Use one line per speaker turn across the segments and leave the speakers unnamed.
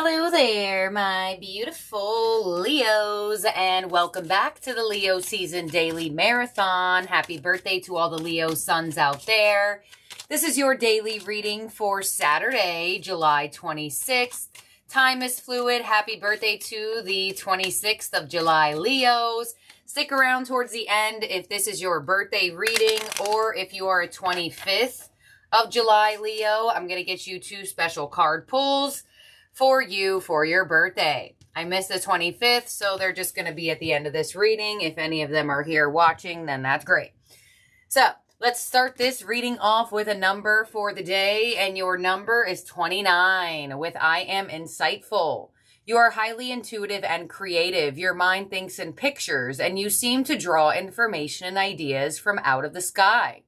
Hello there, my beautiful Leos, and welcome back to the Leo Season Daily Marathon. Happy birthday to all the Leo suns out there. This is your daily reading for Saturday, July 26th. Time is fluid. Happy birthday to the 26th of July Leos. Stick around towards the end if this is your birthday reading or if you are a 25th of July Leo. I'm going to get you two special card pulls for you for your birthday. I missed the 25th, so they're just going to be at the end of this reading. If any of them are here watching, then that's great. So let's start this reading off with a number for the day, and your number is 29 with I am insightful. You are highly intuitive and creative. Your mind thinks in pictures, and you seem to draw information and ideas from out of the sky.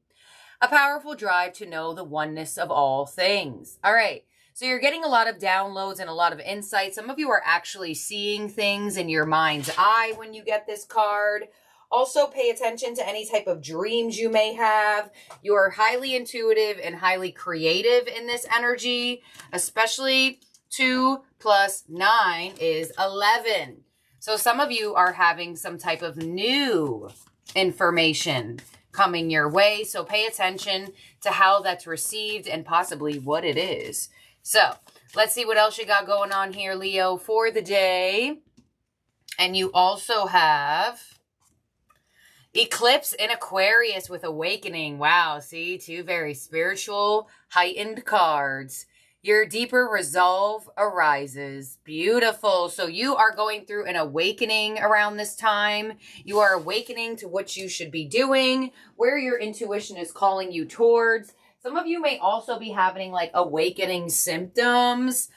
A powerful drive to know the oneness of all things. All right. So you're getting a lot of downloads and a lot of insight. Some of you are actually seeing things in your mind's eye when you get this card. Also, pay attention to any type of dreams you may have. You are highly intuitive and highly creative in this energy, especially 2 + 9 is 11. So some of you are having some type of new information coming your way. So pay attention to how that's received and possibly what it is. So let's see what else you got going on here, Leo, for the day. And you also have Eclipse in Aquarius with Awakening. Wow, see, two very spiritual, heightened cards. Your deeper resolve arises. Beautiful. So you are going through an awakening around this time. You are awakening to what you should be doing, where your intuition is calling you towards. Some of you may also be having like awakening symptoms.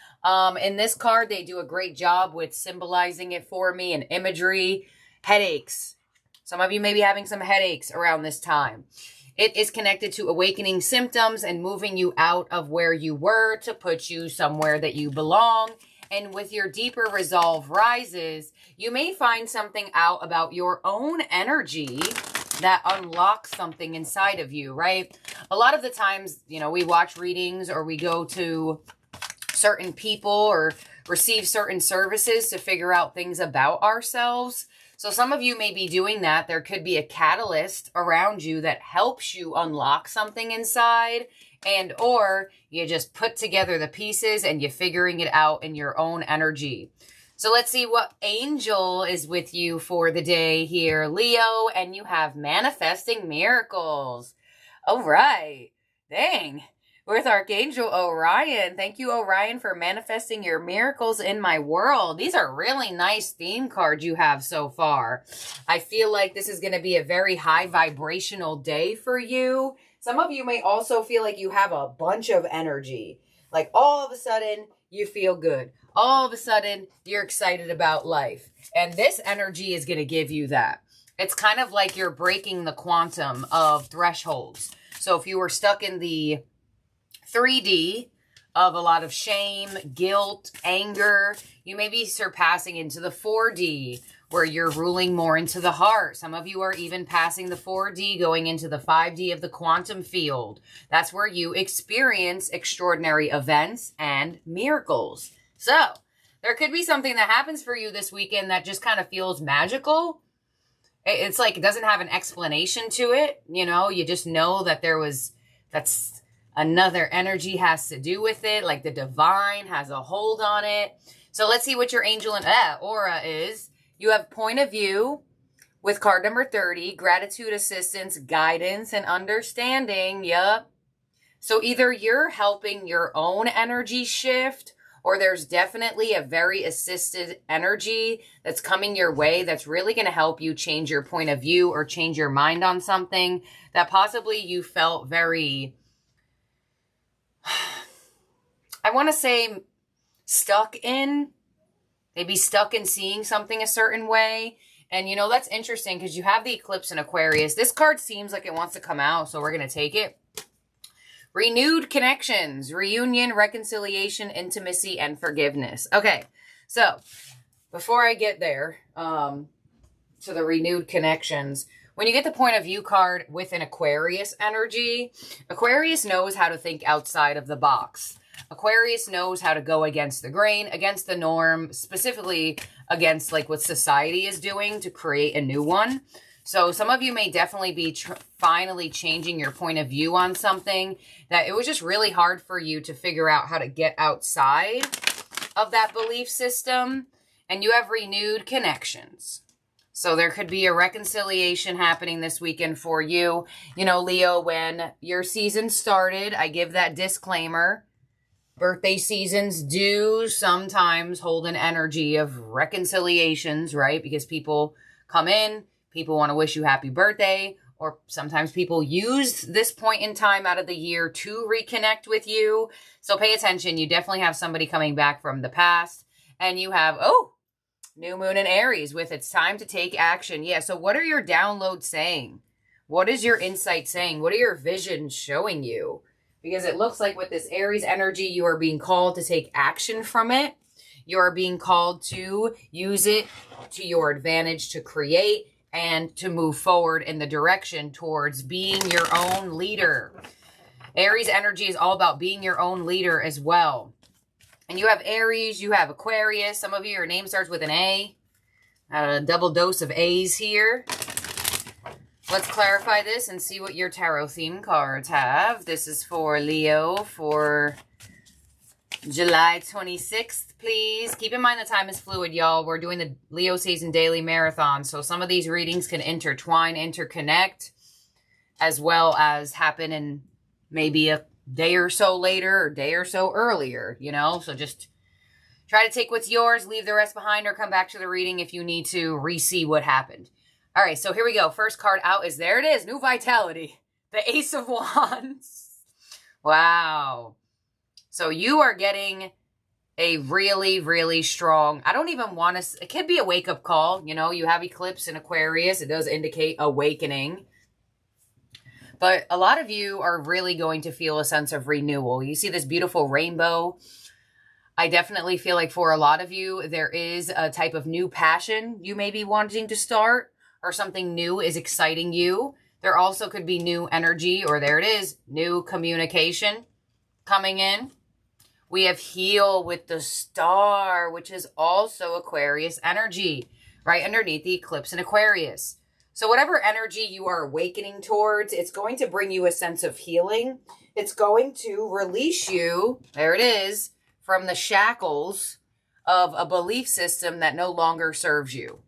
In this card, they do a great job with symbolizing it for me and imagery. Headaches. Some of you may be having some headaches around this time. It is connected to awakening symptoms and moving you out of where you were to put you somewhere that you belong. And with your deeper resolve rises, you may find something out about your own energy that unlocks something inside of you, right? A lot of the times, you know, we watch readings or we go to certain people or receive certain services to figure out things about ourselves. So some of you may be doing that. There could be a catalyst around you that helps you unlock something inside, and or you just put together the pieces and you're figuring it out in your own energy. So let's see what angel is with you for the day here, Leo, and you have manifesting miracles. All right. Dang. With Archangel Orion. Thank you, Orion, for manifesting your miracles in my world. These are really nice theme cards you have so far. I feel like this is going to be a very high vibrational day for you. Some of you may also feel like you have a bunch of energy. Like all of a sudden, you feel good. All of a sudden, you're excited about life. And this energy is going to give you that. It's kind of like you're breaking the quantum of thresholds. So if you were stuck in the 3D of a lot of shame, guilt, anger, you may be surpassing into the 4D where you're ruling more into the heart. Some of you are even passing the 4D, going into the 5D of the quantum field. That's where you experience extraordinary events and miracles. So there could be something that happens for you this weekend that just kind of feels magical. It's like it doesn't have an explanation to it. You know, you just know that that's another energy has to do with it. Like the divine has a hold on it. So let's see what your angel and aura is. You have point of view with card number 30, gratitude, assistance, guidance, and understanding. Yup. So either you're helping your own energy shift, or there's definitely a very assisted energy that's coming your way that's really going to help you change your point of view or change your mind on something that possibly you felt very, I want to say, stuck in. Maybe stuck in seeing something a certain way. And, you know, that's interesting because you have the eclipse in Aquarius. This card seems like it wants to come out, so we're going to take it. Renewed connections, reunion, reconciliation, intimacy, and forgiveness. Okay, so before I get there to the renewed connections, when you get the point of view card with an Aquarius energy, Aquarius knows how to think outside of the box. Aquarius knows how to go against the grain, against the norm, specifically against like what society is doing to create a new one. So some of you may definitely be finally changing your point of view on something that it was just really hard for you to figure out how to get outside of that belief system, and you have renewed connections. So there could be a reconciliation happening this weekend for you. You know, Leo, when your season started, I give that disclaimer. Birthday seasons do sometimes hold an energy of reconciliations, right? Because people come in, people want to wish you happy birthday, or sometimes people use this point in time out of the year to reconnect with you. So pay attention. You definitely have somebody coming back from the past, and you have, new moon in Aries with it's time to take action. Yeah, so what are your downloads saying? What is your insight saying? What are your visions showing you? Because it looks like with this Aries energy, you are being called to take action from it. You are being called to use it to your advantage to create and to move forward in the direction towards being your own leader. Aries energy is all about being your own leader as well. And you have Aries, you have Aquarius. Some of you, your name starts with an A. A double dose of A's here. Let's clarify this and see what your tarot theme cards have. This is for Leo for July 26th, please. Keep in mind the time is fluid, y'all. We're doing the Leo season daily marathon. So some of these readings can intertwine, interconnect, as well as happen in maybe a day or so later or day or so earlier, you know? So just try to take what's yours, leave the rest behind, or come back to the reading if you need to re-see what happened. All right, so here we go. First card out is, there it is, new vitality. The Ace of Wands. Wow. So you are getting a really, really strong, I don't even want to, it could be a wake-up call. You know, you have eclipse in Aquarius. It does indicate awakening. But a lot of you are really going to feel a sense of renewal. You see this beautiful rainbow. I definitely feel like for a lot of you, there is a type of new passion you may be wanting to start, or something new is exciting you. There also could be new energy, or there it is, new communication coming in. We have heal with the star, which is also Aquarius energy, right underneath the eclipse in Aquarius. So whatever energy you are awakening towards, it's going to bring you a sense of healing. It's going to release you, there it is, from the shackles of a belief system that no longer serves you.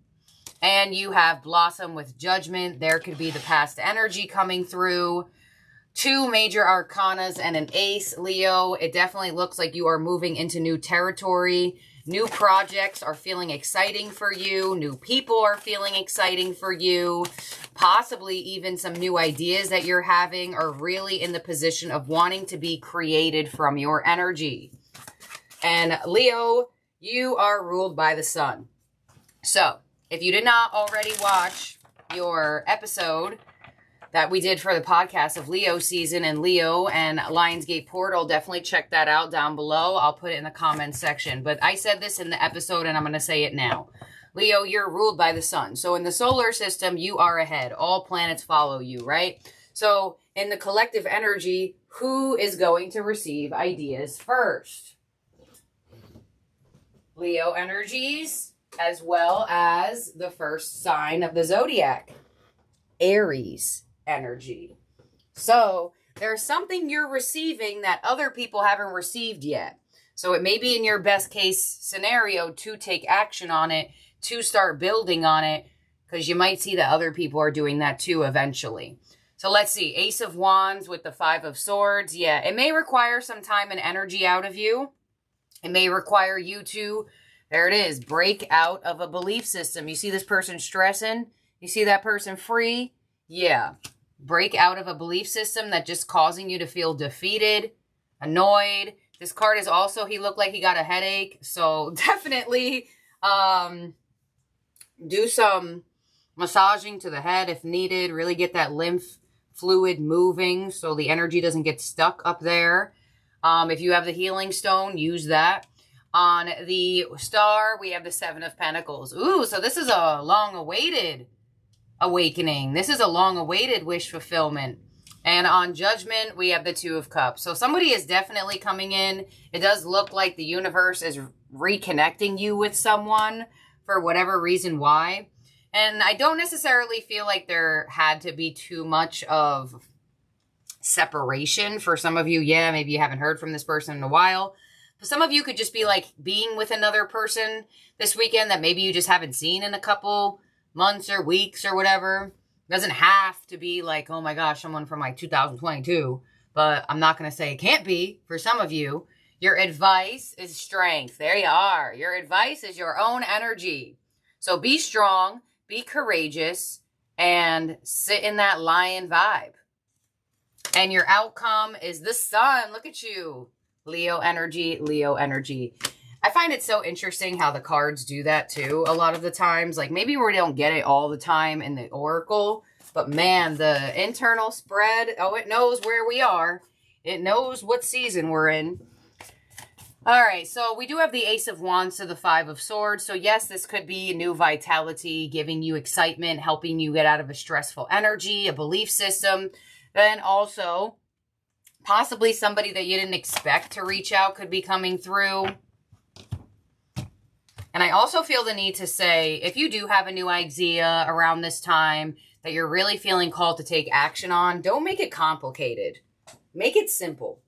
And you have blossom with judgment. There could be the past energy coming through. 2 major arcanas and an ace, Leo. It definitely looks like you are moving into new territory. New projects are feeling exciting for you. New people are feeling exciting for you. Possibly even some new ideas that you're having are really in the position of wanting to be created from your energy. And Leo, you are ruled by the sun. So if you did not already watch your episode that we did for the podcast of Leo season and Leo and Lionsgate Portal, definitely check that out down below. I'll put it in the comments section. But I said this in the episode and I'm going to say it now. Leo, you're ruled by the sun. So in the solar system, you are ahead. All planets follow you, right? So in the collective energy, who is going to receive ideas first? Leo energies, as well as the first sign of the zodiac, Aries energy. So there's something you're receiving that other people haven't received yet. So it may be in your best case scenario to take action on it, to start building on it, because you might see that other people are doing that too eventually. So let's see, Ace of Wands with the 5 of Swords. Yeah, it may require some time and energy out of you. It may require you to, there it is, break out of a belief system. You see this person stressing? You see that person free? Yeah. Break out of a belief system that's just causing you to feel defeated, annoyed. This card is also, he looked like he got a headache. So definitely do some massaging to the head if needed. Really get that lymph fluid moving so the energy doesn't get stuck up there. If you have the healing stone, use that. On the star, we have the 7 of Pentacles. Ooh, so this is a long-awaited awakening. This is a long-awaited wish fulfillment. And on Judgment, we have the Two of Cups. So somebody is definitely coming in. It does look like the universe is reconnecting you with someone for whatever reason why. And I don't necessarily feel like there had to be too much of separation. For some of you, yeah, maybe you haven't heard from this person in a while. But some of you could just be like being with another person this weekend that maybe you just haven't seen in a couple months or weeks or whatever. It doesn't have to be like, oh my gosh, someone from like 2022. But I'm not going to say it can't be for some of you. Your advice is strength. There you are. Your advice is your own energy. So be strong, be courageous, and sit in that lion vibe. And your outcome is the sun. Look at you. Leo energy, Leo energy. I find it so interesting how the cards do that too. A lot of the times, like maybe we don't get it all the time in the oracle, but man, the internal spread, oh, it knows where we are. It knows what season we're in. All right, so we do have the Ace of Wands to the Five of Swords. So yes, this could be a new vitality, giving you excitement, helping you get out of a stressful energy, a belief system. Then also, possibly somebody that you didn't expect to reach out could be coming through. And I also feel the need to say, if you do have a new idea around this time that you're really feeling called to take action on, don't make it complicated. Make it simple.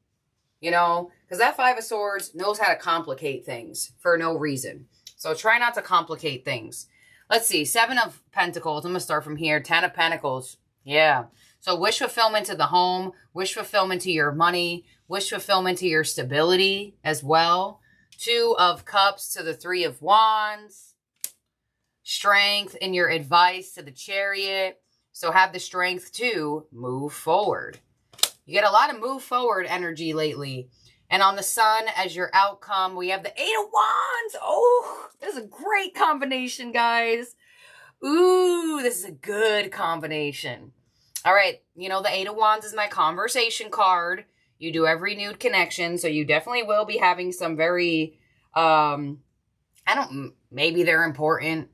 You know, because that Five of Swords knows how to complicate things for no reason. So try not to complicate things. Let's see. Seven of Pentacles. I'm going to start from here. 10 of Pentacles. Yeah. So wish fulfillment to the home. Wish fulfillment to your money. Wish fulfillment to your stability as well. Two of Cups to the Three of Wands. Strength in your advice to the Chariot. So have the strength to move forward. You get a lot of move forward energy lately. And on the Sun as your outcome, we have the Eight of Wands. Oh, this is a great combination, guys. Ooh, this is a good combination. All right, you know, the Eight of Wands is my conversation card. You do have renewed connection, so you definitely will be having some very, maybe they're important,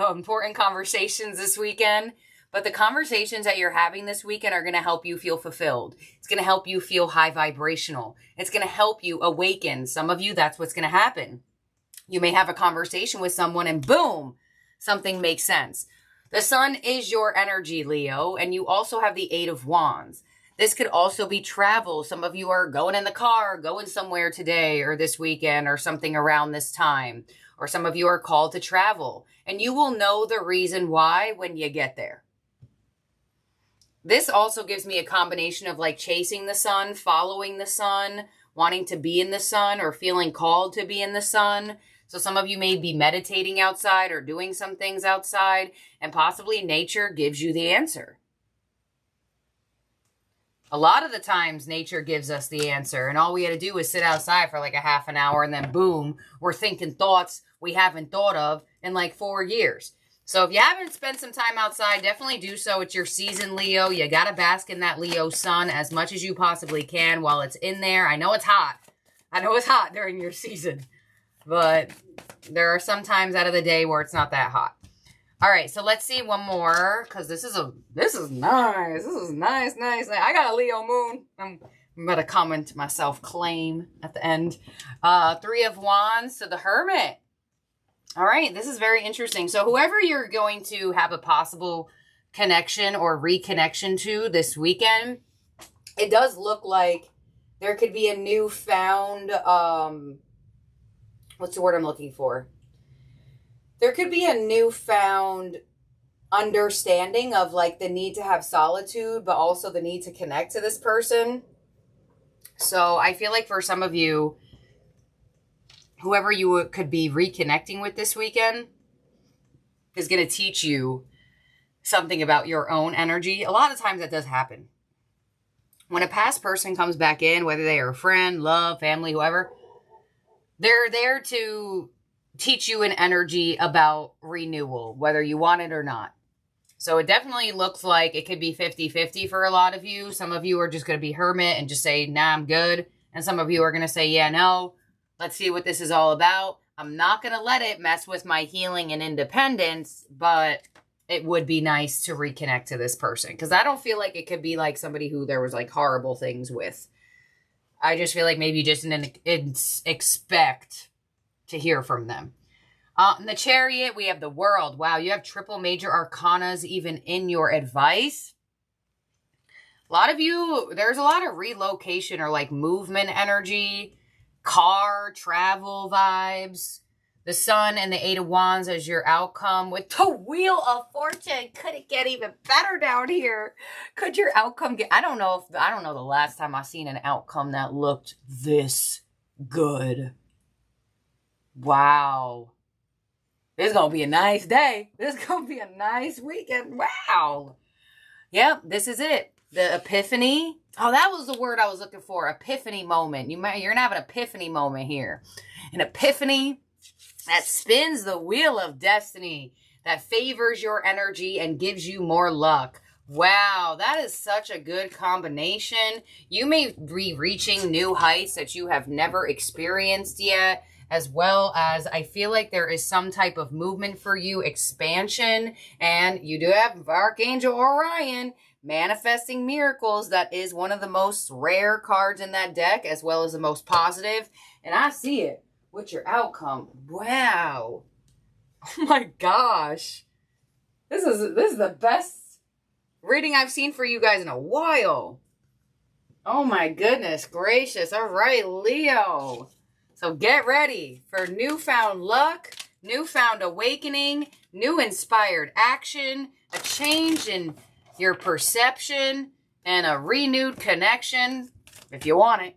important conversations this weekend. But the conversations that you're having this weekend are going to help you feel fulfilled. It's going to help you feel high vibrational. It's going to help you awaken. Some of you, that's what's going to happen. You may have a conversation with someone and boom, something makes sense. The Sun is your energy, Leo, and you also have the Eight of Wands. This could also be travel. Some of you are going in the car, going somewhere today or this weekend or something around this time. Or some of you are called to travel. And you will know the reason why when you get there. This also gives me a combination of like chasing the sun, following the sun, wanting to be in the sun, or feeling called to be in the sun. So some of you may be meditating outside or doing some things outside, and possibly nature gives you the answer. A lot of the times nature gives us the answer, and all we had to do was sit outside for like a half an hour, and then boom, we're thinking thoughts we haven't thought of in like 4 years. So if you haven't spent some time outside, definitely do so. It's your season, Leo. You got to bask in that Leo sun as much as you possibly can while it's in there. I know it's hot. I know it's hot during your season. But there are some times out of the day where it's not that hot. All right, so let's see one more. Because this is nice. This is nice. I got a Leo moon. I'm going to comment my self-claim at the end. Three of Wands to the Hermit. All right, this is very interesting. So whoever you're going to have a possible connection or reconnection to this weekend, it does look like there could be a newfound, what's the word I'm looking for? There could be a newfound understanding of like the need to have solitude, but also the need to connect to this person. So I feel like for some of you, whoever you could be reconnecting with this weekend is going to teach you something about your own energy. A lot of times that does happen. When a past person comes back in, whether they are a friend, love, family, whoever, they're there to teach you an energy about renewal, whether you want it or not. So it definitely looks like it could be 50-50 for a lot of you. Some of you are just going to be hermit and just say, nah, I'm good. And some of you are going to say, yeah, no. Let's see what this is all about. I'm not going to let it mess with my healing and independence, but it would be nice to reconnect to this person. Because I don't feel like it could be like somebody who there was like horrible things with. I just feel like maybe you just didn't expect to hear from them. In the Chariot, we have the World. Wow, you have triple major arcanas even in your advice. A lot of you, there's a lot of relocation or like movement energy, car, travel vibes. The Sun and the Eight of Wands as your outcome with the Wheel of Fortune. Could it get even better down here? Could your outcome get, I don't know the last time I seen an outcome that looked this good. Wow. This is going to be a nice day. This is going to be a nice weekend. Wow. Yep, this is it. The epiphany. Oh, that was the word I was looking for. Epiphany moment. You're going to have an epiphany moment here. An epiphany that spins the wheel of destiny, that favors your energy and gives you more luck. Wow, that is such a good combination. You may be reaching new heights that you have never experienced yet, as well as I feel like there is some type of movement for you, expansion, and you do have Archangel Orion manifesting miracles. That is one of the most rare cards in that deck, as well as the most positive, and I see it. What's your outcome? Wow. Oh my gosh. This is the best reading I've seen for you guys in a while. Oh my goodness gracious. All right, Leo. So get ready for newfound luck, newfound awakening, new inspired action, a change in your perception, and a renewed connection, if you want it.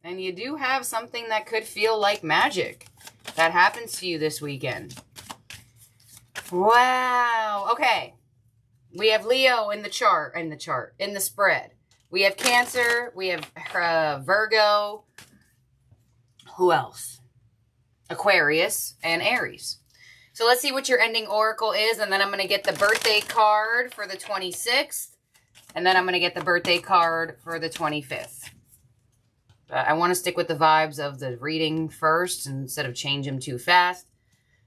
And you do have something that could feel like magic that happens to you this weekend. Wow. Okay. We have Leo in the spread. We have Cancer. We have Virgo. Who else? Aquarius and Aries. So let's see what your ending oracle is. And then I'm going to get the birthday card for the 26th. And then I'm going to get the birthday card for the 25th. I want to stick with the vibes of the reading first instead of change them too fast.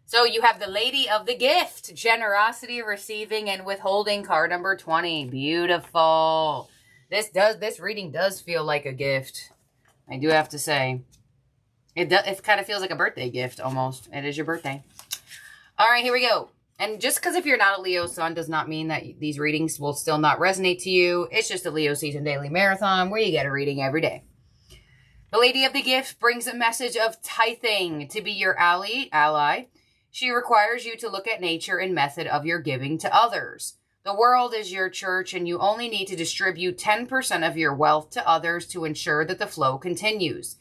So you have the Lady of the Gift, generosity, receiving, and withholding, card number 20. Beautiful. This reading does feel like a gift. I do have to say. It kind of feels like a birthday gift almost. It is your birthday. All right, here we go. And just because if you're not a Leo sun does not mean that these readings will still not resonate to you. It's just a Leo season daily marathon where you get a reading every day. The Lady of the Gift brings a message of tithing to be your ally. She requires you to look at nature and method of your giving to others. The world is your church, and you only need to distribute 10% of your wealth to others to ensure that the flow continues.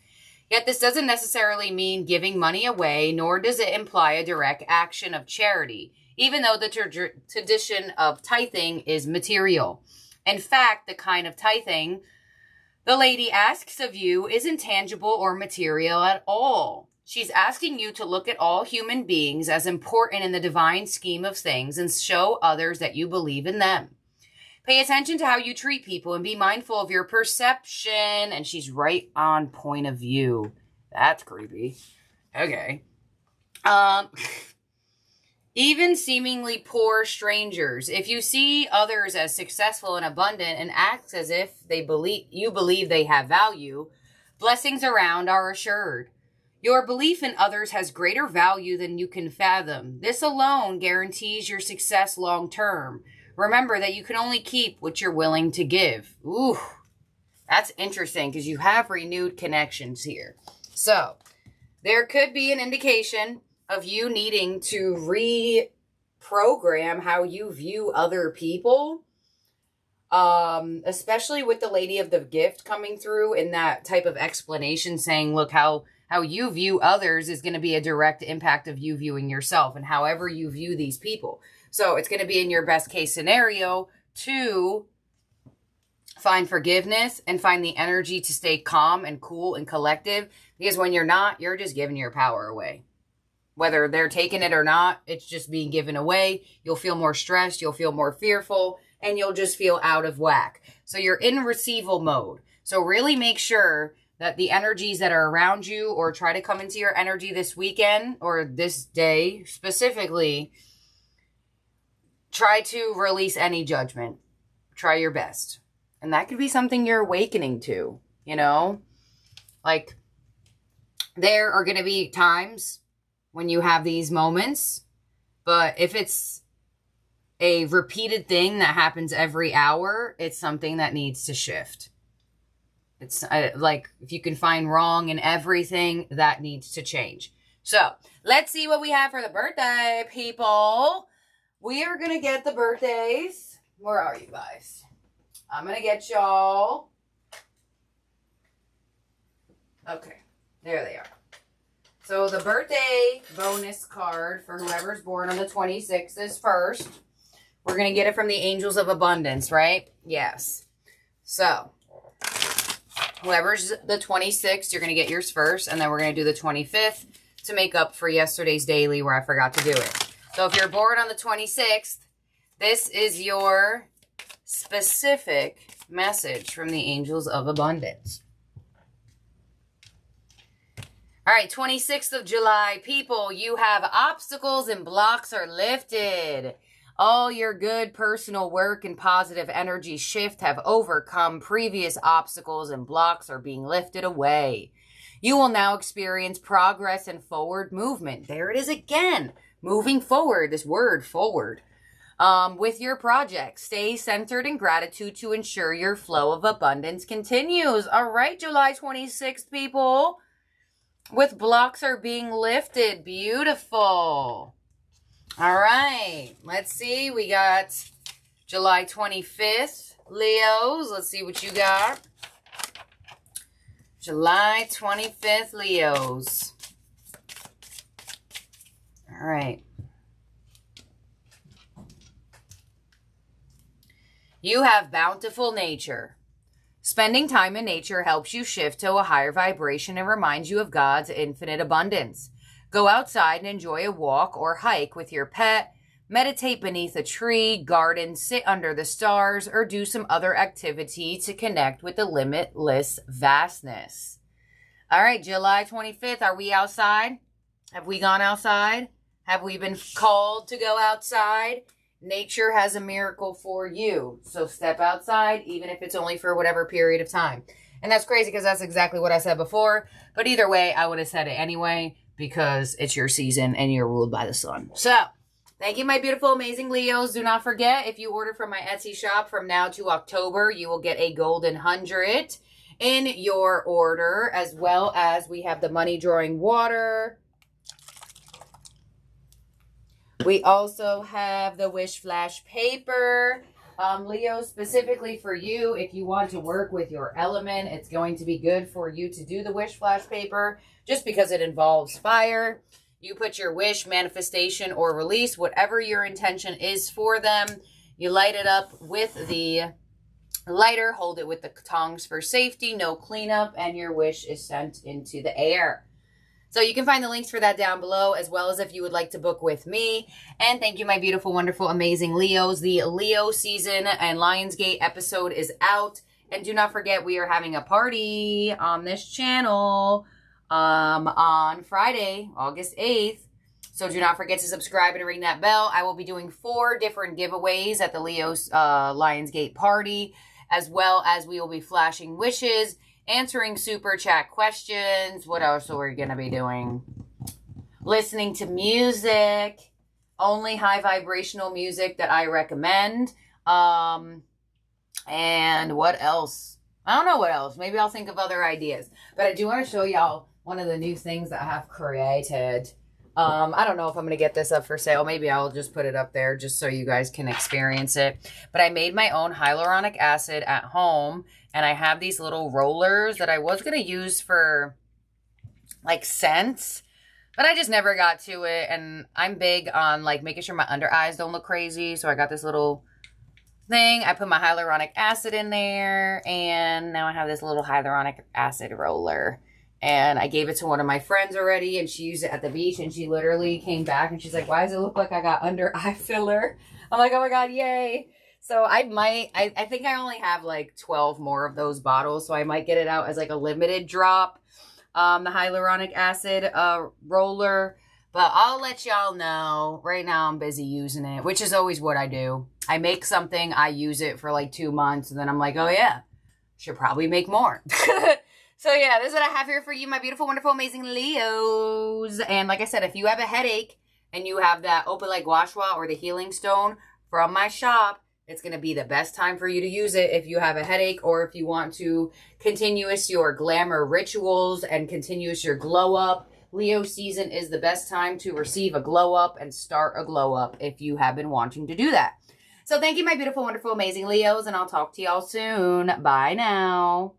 Yet this doesn't necessarily mean giving money away, nor does it imply a direct action of charity, even though the tradition of tithing is material. In fact, the kind of tithing the lady asks of you isn't tangible or material at all. She's asking you to look at all human beings as important in the divine scheme of things and show others that you believe in them. Pay attention to how you treat people and be mindful of your perception. And she's right on point of view. That's creepy. Okay. Even seemingly poor strangers. If you see others as successful and abundant and act as if you believe they have value, blessings around are assured. Your belief in others has greater value than you can fathom. This alone guarantees your success long term. Remember that you can only keep what you're willing to give. Ooh, that's interesting because you have renewed connections here. So there could be an indication of you needing to reprogram how you view other people, especially with the Lady of the Gift coming through in that type of explanation saying, look, how you view others is going to be a direct impact of you viewing yourself and however you view these people. So it's going to be in your best case scenario to find forgiveness and find the energy to stay calm and cool and collective, because when you're not, you're just giving your power away. Whether they're taking it or not, it's just being given away. You'll feel more stressed. You'll feel more fearful. And you'll just feel out of whack. So you're in receival mode. So really make sure that the energies that are around you or try to come into your energy this weekend or this day specifically, try to release any judgment. Try your best. And that could be something you're awakening to, you know? Like, there are going to be times when you have these moments, but if it's a repeated thing that happens every hour, it's something that needs to shift. It's like, if you can find wrong in everything, that needs to change. So, let's see what we have for the birthday, people. We are going to get the birthdays. Where are you guys? I'm going to get y'all. Okay, there they are. So, the birthday bonus card for whoever's born on the 26th is first. We're going to get it from the Angels of Abundance, right? Yes. So, whoever's the 26th, you're going to get yours first. And then we're going to do the 25th to make up for yesterday's daily where I forgot to do it. So, if you're born on the 26th, this is your specific message from the Angels of Abundance. All right, 26th of July, people, you have obstacles and blocks are lifted. All your good personal work and positive energy shift have overcome previous obstacles and blocks are being lifted away. You will now experience progress and forward movement. There it is again. Moving forward, this word forward. With your project, stay centered in gratitude to ensure your flow of abundance continues. All right, July 26th, people. With blocks are being lifted. Beautiful. All right, let's see. We got July 25th, Leos. Let's see what you got. July 25th, Leos. All right. You have bountiful nature. Spending time in nature helps you shift to a higher vibration and reminds you of God's infinite abundance. Go outside and enjoy a walk or hike with your pet, meditate beneath a tree, garden, sit under the stars, or do some other activity to connect with the limitless vastness. All right, July 25th, are we outside? Have we gone outside? Have we been called to go outside? Nature has a miracle for you. So step outside, even if it's only for whatever period of time. And that's crazy because that's exactly what I said before. But either way, I would have said it anyway because it's your season and you're ruled by the sun. So, thank you, my beautiful, amazing Leos. Do not forget, if you order from my Etsy shop from now to October, you will get a golden 100 in your order, as well as we have the money drawing water. We also have the Wish Flash paper. Leo, specifically for you, if you want to work with your element, it's going to be good for you to do the Wish Flash paper just because it involves fire. You put your wish, manifestation, or release, whatever your intention is for them. You light it up with the lighter, hold it with the tongs for safety, no cleanup, and your wish is sent into the air. So you can find the links for that down below, as well as if you would like to book with me. And thank you, my beautiful, wonderful, amazing Leos. The Leo season and Lionsgate episode is out. And do not forget, we are having a party on this channel on Friday, August 8th. So do not forget to subscribe and ring that bell. I will be doing 4 different giveaways at the Leo's Lionsgate party, as well as we will be flashing wishes, answering super chat questions. What else are we going to be doing? Listening to music. Only high vibrational music that I recommend. And what else? I don't know what else. Maybe I'll think of other ideas. But I do want to show y'all one of the new things that I have created. I don't know if I'm going to get this up for sale. Maybe I'll just put it up there just so you guys can experience it. But I made my own hyaluronic acid at home. And I have these little rollers that I was going to use for like scents. But I just never got to it. And I'm big on like making sure my under eyes don't look crazy. So I got this little thing. I put my hyaluronic acid in there. And now I have this little hyaluronic acid roller. And I gave it to one of my friends already, and she used it at the beach, and she literally came back, and she's like, why does it look like I got under eye filler? I'm like, oh my God, yay. So I think I only have like 12 more of those bottles, so I might get it out as like a limited drop, the hyaluronic acid roller. But I'll let y'all know. Right now I'm busy using it, which is always what I do. I make something, I use it for like 2 months, and then I'm like, oh yeah, should probably make more. So yeah, this is what I have here for you, my beautiful, wonderful, amazing Leos. And like I said, if you have a headache and you have that Opalite Gua Sha or the Healing Stone from my shop, it's going to be the best time for you to use it if you have a headache or if you want to continuous your glamour rituals and continuous your glow up. Leo season is the best time to receive a glow up and start a glow up if you have been wanting to do that. So thank you, my beautiful, wonderful, amazing Leos, and I'll talk to y'all soon. Bye now.